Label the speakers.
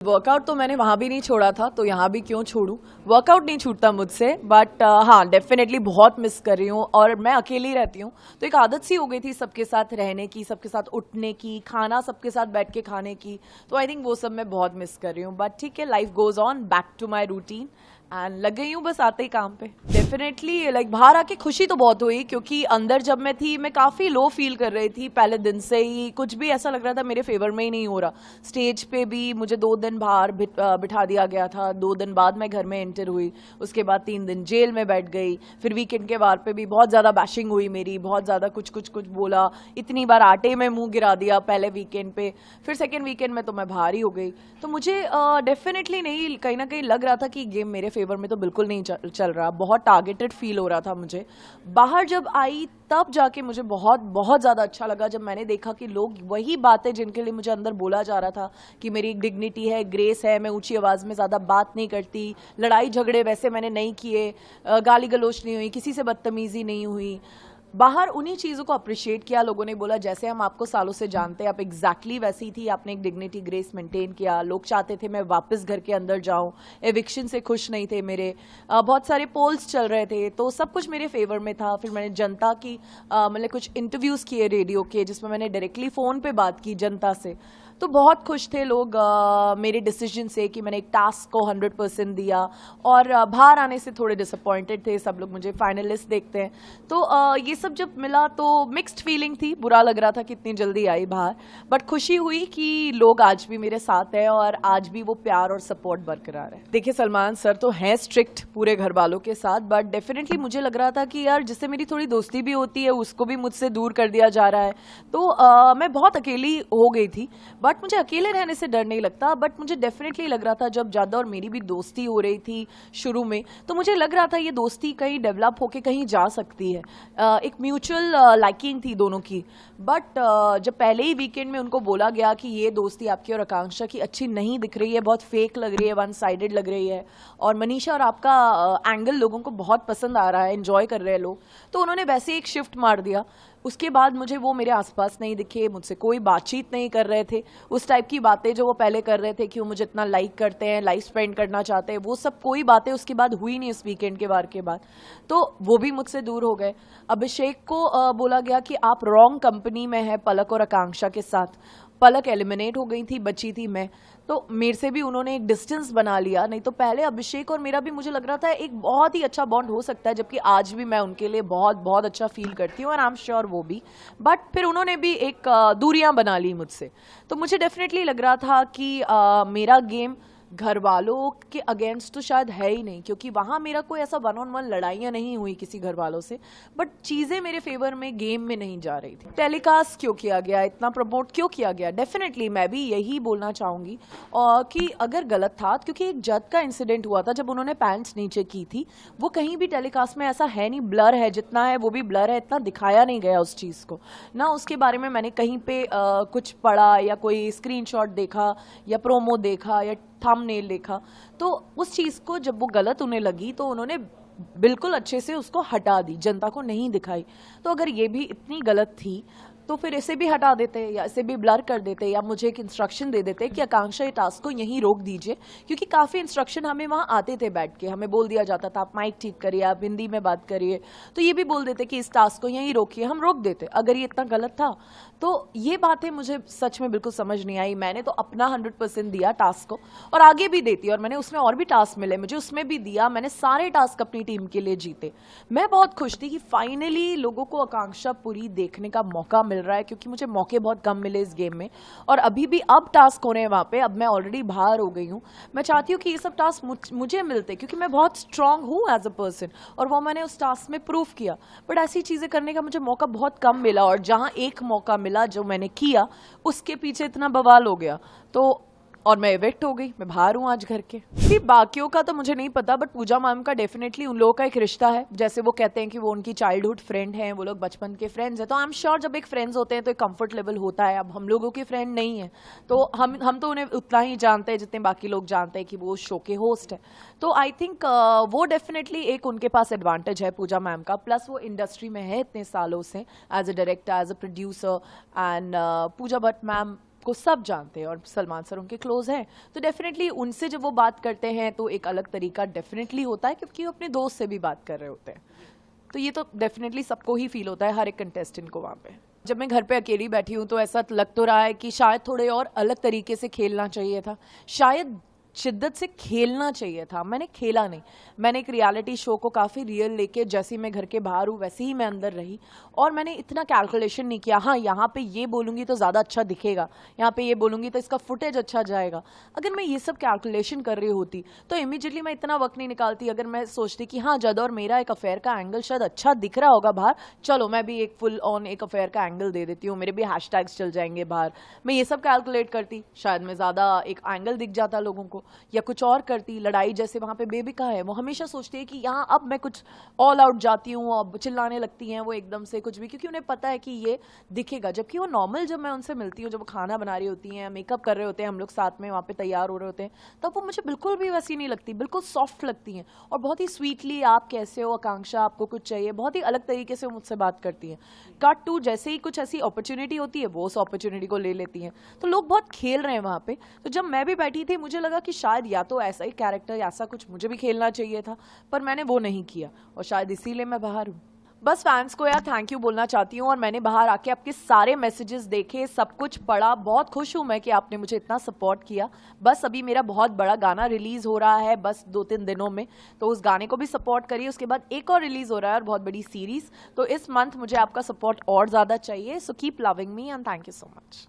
Speaker 1: Workout तो मैंने वहाँ भी नहीं छोड़ा था, तो यहाँ भी क्यों छोड़ूं। वर्कआउट नहीं छूटता मुझसे, बट हाँ डेफिनेटली बहुत मिस कर रही हूँ। और मैं अकेली रहती हूँ तो एक आदत सी हो गई थी सबके साथ रहने की, सबके साथ उठने की, खाना सबके साथ बैठ के खाने की। तो आई थिंक वो सब मैं बहुत मिस कर रही हूँ। बट ठीक है, life goes on, back to my routine and लग गई हूँ बस आते ही काम पे। डेफिनेटली लाइक बाहर आके खुशी तो बहुत हुई, क्योंकि अंदर जब मैं थी मैं काफ़ी लो फील कर रही थी पहले दिन से ही। कुछ भी ऐसा लग रहा था मेरे फेवर में ही नहीं हो रहा। स्टेज पे भी मुझे 2 दिन बाहर बिठा दिया गया था। 2 दिन बाद मैं घर में एंटर हुई, उसके बाद 3 दिन जेल में बैठ गई। फिर वीकेंड के वार पे भी बहुत ज़्यादा बैशिंग हुई मेरी, बहुत ज़्यादा कुछ बोला। इतनी बार आटे में मुंह गिरा दिया पहले वीकेंड पे, फिर सेकेंड वीकेंड में तो मैं बाहर ही हो गई। तो मुझे डेफिनेटली नहीं, कहीं ना कहीं लग रहा था कि गेम मेरे फेवर में तो बिल्कुल नहीं चल रहा। बहुत टारगेटेड फील हो रहा था मुझे। बाहर जब आई तब जाके मुझे बहुत बहुत ज़्यादा अच्छा लगा, जब मैंने देखा कि लोग वही बातें जिनके लिए मुझे अंदर बोला जा रहा था कि मेरी एक डिग्निटी है, ग्रेस है, मैं ऊंची आवाज़ में ज़्यादा बात नहीं करती, लड़ाई झगड़े वैसे मैंने नहीं किए, गाली गलौज नहीं हुई, किसी से बदतमीज़ी नहीं हुई। बाहर उन्हीं चीज़ों को अप्रिशिएट किया लोगों ने। बोला जैसे हम आपको सालों से जानते हैं, आप एग्जैक्टली वैसी ही थी, आपने एक डिग्निटी ग्रेस मेंटेन किया। लोग चाहते थे मैं वापस घर के अंदर जाऊं, एविक्शन से खुश नहीं थे मेरे। बहुत सारे पोल्स चल रहे थे, तो सब कुछ मेरे फेवर में था। फिर मैंने जनता की मतलब कुछ इंटरव्यूज़ किए रेडियो के, जिसमें मैंने डायरेक्टली फ़ोन पे बात की जनता से। तो बहुत खुश थे लोग मेरे डिसीजन से कि मैंने एक टास्क को 100% दिया। और बाहर आने से थोड़े डिसअपॉइंटेड थे सब लोग, मुझे फाइनलिस्ट देखते हैं। तो ये सब जब मिला तो मिक्स्ड फीलिंग थी, बुरा लग रहा था कि इतनी जल्दी आई बाहर। बट खुशी हुई कि लोग आज भी मेरे साथ हैं और आज भी वो प्यार और सपोर्ट बरकरार है। देखिए सलमान सर तो हैं स्ट्रिक्ट पूरे घर वालों के साथ, बट डेफिनेटली मुझे लग रहा था कि यार जिससे मेरी थोड़ी दोस्ती भी होती है उसको भी मुझसे दूर कर दिया जा रहा है। तो मैं बहुत अकेली हो गई थी। बट मुझे अकेले रहने से डर नहीं लगता, बट मुझे डेफिनेटली लग रहा था जब ज़्यादा और मेरी भी दोस्ती हो रही थी शुरू में, तो मुझे लग रहा था ये दोस्ती कहीं डेवलप होके कहीं जा सकती है। एक म्यूचुअल लाइकिंग थी दोनों की। बट जब पहले ही वीकेंड में उनको बोला गया कि ये दोस्ती आपकी और आकांक्षा की अच्छी नहीं दिख रही है, बहुत फेक लग रही है, वन साइडेड लग रही है, और मनीषा और आपका एंगल लोगों को बहुत पसंद आ रहा है, एंजॉय कर रहे हैं लोग, तो उन्होंने वैसे एक शिफ्ट मार दिया। उसके बाद मुझे वो मेरे आसपास नहीं दिखे, मुझसे कोई बातचीत नहीं कर रहे थे। उस टाइप की बातें जो वो पहले कर रहे थे कि वो मुझे इतना लाइक करते हैं, लाइफ स्पेंड करना चाहते हैं, वो सब कोई बातें उसके बाद हुई नहीं इस वीकेंड के वार के बाद। तो वो भी मुझसे दूर हो गए। अभिषेक को बोला गया कि आप रॉन्ग कंपनी में है पलक और आकांक्षा के साथ। पलक एलिमिनेट हो गई थी, बची थी मैं, तो मेरे से भी उन्होंने एक डिस्टेंस बना लिया। नहीं तो पहले अभिषेक और मेरा भी मुझे लग रहा था एक बहुत ही अच्छा बॉन्ड हो सकता है, जबकि आज भी मैं उनके लिए बहुत बहुत अच्छा फील करती हूँ और आई एम श्योर वो भी। बट फिर उन्होंने भी एक दूरियां बना ली मुझसे। तो मुझे डेफिनेटली लग रहा था कि मेरा गेम घर वालों के अगेंस्ट तो शायद है ही नहीं, क्योंकि वहाँ मेरा कोई ऐसा 1-on-1 लड़ाइयाँ नहीं हुई किसी घर वालों से। बट चीज़ें मेरे फेवर में गेम में नहीं जा रही थी। टेलीकास्ट क्यों किया गया, इतना प्रमोट क्यों किया गया? डेफिनेटली मैं भी यही बोलना चाहूँगी कि अगर गलत था, क्योंकि एक जज का इंसिडेंट हुआ था जब उन्होंने पैंट्स नीचे की थी, वो कहीं भी टेलीकास्ट में ऐसा है नहीं, ब्लर है, जितना है वो भी ब्लर है, इतना दिखाया नहीं गया उस चीज़ को ना। उसके बारे में मैंने कहीं पे कुछ पढ़ा या कोई स्क्रीनशॉट देखा या प्रोमो देखा या थंबनेल देखा, तो उस चीज़ को जब वो गलत उन्हें लगी तो उन्होंने बिल्कुल अच्छे से उसको हटा दी, जनता को नहीं दिखाई। तो अगर ये भी इतनी गलत थी तो फिर इसे भी हटा देते या इसे भी ब्लर कर देते, या मुझे एक इंस्ट्रक्शन दे देते कि आकांक्षा ये टास्क को यहीं रोक दीजिए, क्योंकि काफ़ी इंस्ट्रक्शन हमें वहाँ आते थे बैठ के, हमें बोल दिया जाता था आप माइक ठीक करिए, आप हिंदी में बात करिए। तो ये भी बोल देते कि इस टास्क को यहीं रोकिए, हम रोक देते अगर ये इतना गलत था। तो ये बातें मुझे सच में बिल्कुल समझ नहीं आई। मैंने तो अपना 100% दिया टास्क को, और आगे भी देती, और मैंने उसमें और भी टास्क मिले मुझे, उसमें भी दिया। मैंने सारे टास्क अपनी टीम के लिए जीते। मैं बहुत खुश थी कि फाइनली लोगों को आकांक्षा पूरी देखने का मौका मिल रहा है, क्योंकि मुझे मौके बहुत कम मिले इस गेम में। और अभी भी अब टास्क हो रहे हैं वहाँ पे, अब मैं ऑलरेडी बाहर हो गई हूँ। मैं चाहती हूँ कि ये सब टास्क मुझे मिलते, क्योंकि मैं बहुत स्ट्रांग हूँ एज अ पर्सन, और वो मैंने उस टास्क में प्रूव किया। बट ऐसी चीज़ें करने का मुझे मौका बहुत कम मिला, और जहाँ एक मौका मिला जो मैंने किया उसके पीछे इतना बवाल हो गया। तो और मैं इवेक्ट हो गई, मैं बाहर हूँ आज घर के। बाकियों का तो मुझे नहीं पता, बट पूजा मैम का डेफिनेटली उन लोगों का एक रिश्ता है। जैसे वो कहते हैं कि वो उनकी चाइल्डहुड फ्रेंड हैं, वो लोग बचपन के फ्रेंड्स हैं, तो आई एम श्योर जब एक फ्रेंड्स होते हैं तो एक कंफर्ट लेवल होता है। अब हम लोगों के फ्रेंड नहीं है, तो हम तो उन्हें उतना ही जानते हैं जितने बाकी लोग जानते हैं कि वो शो के होस्ट है। तो आई थिंक वो डेफिनेटली एक उनके पास एडवांटेज है पूजा मैम का। प्लस वो इंडस्ट्री में है इतने सालों से as a director, as a producer, and Pooja Bhatt ma'am को सब जानते हैं और सलमान सर उनके क्लोज हैं, तो डेफिनेटली उनसे जब वो बात करते हैं तो एक अलग तरीका डेफिनेटली होता है, क्योंकि वो अपने दोस्त से भी बात कर रहे होते हैं। तो ये तो डेफिनेटली सबको ही फील होता है, हर एक कंटेस्टेंट को वहाँ पे। जब मैं घर पे अकेली बैठी हूँ तो ऐसा लग तो रहा है कि शायद थोड़े और अलग तरीके से खेलना चाहिए था, शायद शिद्दत से खेलना चाहिए था। मैंने खेला नहीं, मैंने एक रियलिटी शो को काफ़ी रियल लेके, जैसे मैं घर के बाहर हूँ वैसे ही मैं अंदर रही, और मैंने इतना कैलकुलेशन नहीं किया, हाँ यहाँ पे ये बोलूँगी तो ज़्यादा अच्छा दिखेगा, यहाँ पे ये बोलूँगी तो इसका फुटेज अच्छा जाएगा। अगर मैं ये सब कैलकुलेशन कर रही होती तो इमीडिएटली मैं इतना वक्त नहीं निकालती। अगर मैं सोचती कि हाँ जद और मेरा एक अफेयर का एंगल शायद अच्छा दिख रहा होगा बाहर, चलो मैं भी एक फुल ऑन एक अफेयर का एंगल दे देती हूँ, मेरे भी हैशटैग्स चल जाएंगे बाहर, मैं ये सब कैलकुलेट करती, शायद मैं ज़्यादा एक एंगल दिख जाता लोगों को, या कुछ और करती। लड़ाई जैसे वहाँ पे बेबिका है, वो हमेशा सोचती है कि यहाँ अब मैं कुछ ऑल आउट जाती हूँ, अब चिल्लाने लगती हैं वो एकदम से कुछ भी, क्योंकि उन्हें पता है कि ये दिखेगा। जबकि वो नॉर्मल जब मैं उनसे मिलती हूँ, जब वो खाना बना रही होती हैं, मेकअप कर रहे होते हैं, हम लोग साथ में वहाँ पे तैयार हो रहे होते हैं, तब वो मुझे बिल्कुल भी वैसी नहीं लगती, बिल्कुल सॉफ्ट लगती हैं और बहुत ही स्वीटली, आप कैसे हो आकांक्षा, आपको कुछ चाहिए, बहुत ही अलग तरीके से मुझसे बात करती हैं। कट टू जैसे ही कुछ ऐसी अपॉर्चुनिटी होती है वो उस अपॉर्चुनिटी को ले लेती हैं। तो लोग बहुत खेल रहे हैं वहाँ पे। तो जब मैं भी बैठी थी मुझे लगा कि शायद या तो ऐसा ही कैरेक्टर, ऐसा कुछ मुझे भी खेलना चाहिए था, पर मैंने वो नहीं किया और शायद इसीलिए मैं बाहर हूँ। बस फैंस को यार थैंक यू बोलना चाहती हूँ, और मैंने बाहर आके आपके सारे मैसेजेस देखे, सब कुछ पढ़ा, बहुत खुश हूँ मैं कि आपने मुझे इतना सपोर्ट किया। बस अभी मेरा बहुत बड़ा गाना रिलीज हो रहा है बस 2-3 दिनों में, तो उस गाने को भी सपोर्ट करिए। उसके बाद एक और रिलीज हो रहा है और बहुत बड़ी सीरीज, तो इस मंथ मुझे आपका सपोर्ट और ज़्यादा चाहिए। So keep loving me and thank you so much.